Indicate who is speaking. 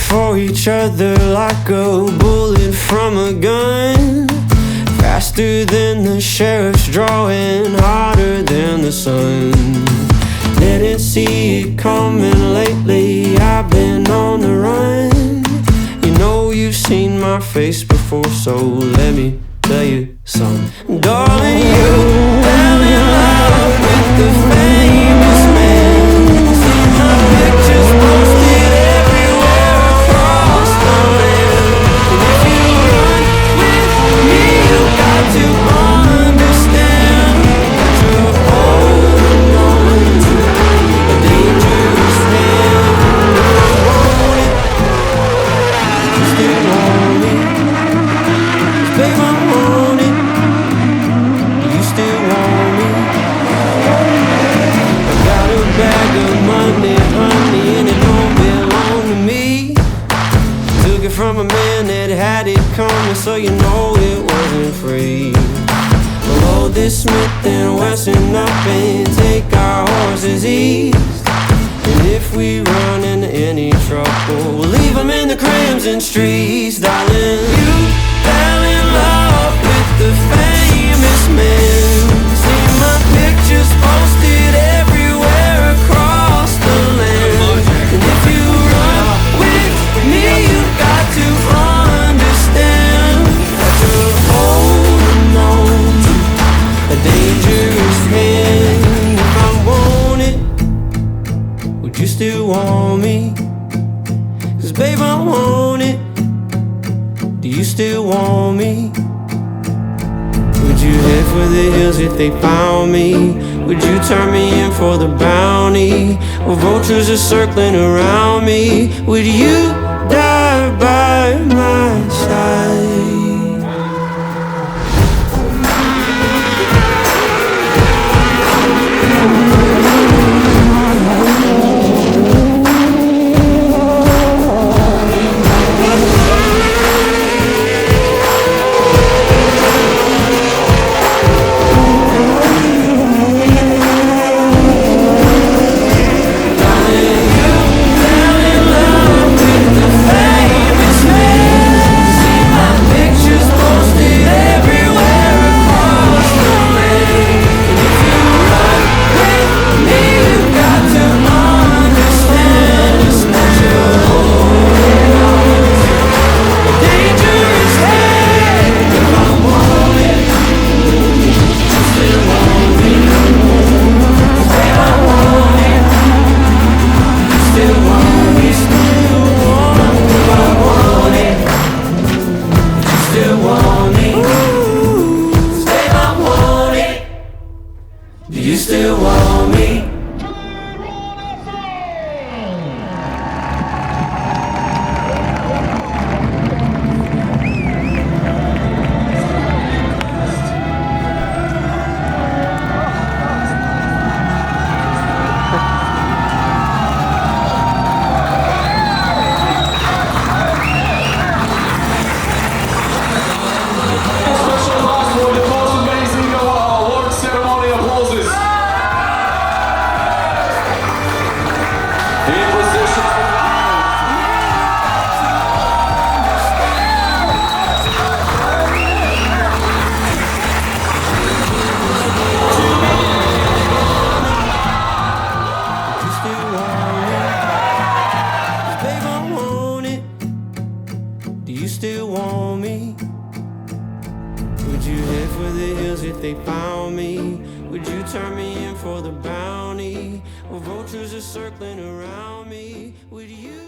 Speaker 1: for each other like a bullet from a gun. Faster than the sheriff's drawing, hotter than the sun. Didn't see it coming lately, I've been on the run. You know you've seen my face before, so let me tell you something. Darling, you fell in love with the famous man. See my pictures posted everywhere across the land. And if you run with me, you got to understand that you're holding on to a dangerous hand. If I want it, you still want me. 'Cause babe, I want it. You still want me. I got a bag of money, honey, and it don't belong to me. Took it from a man that had it coming, so you know it wasn't free. We'll load this Smith and Wesson up and take our horses east. And if we run into any trouble, we'll leave them in the crimson streets. Darling, you fell in love with the famous man. See my pictures posted everywhere across the land. And if you run with me, you got to understand that you're holding on to a dangerous hand. If I want it, would you still want me? 'Cause babe, I want it. Do you still want me? Would you head for the hills if they found me? Would you turn me in for the bounty? Or vultures are circling around me? Would you die by my side? Vultures are circling around me. Would you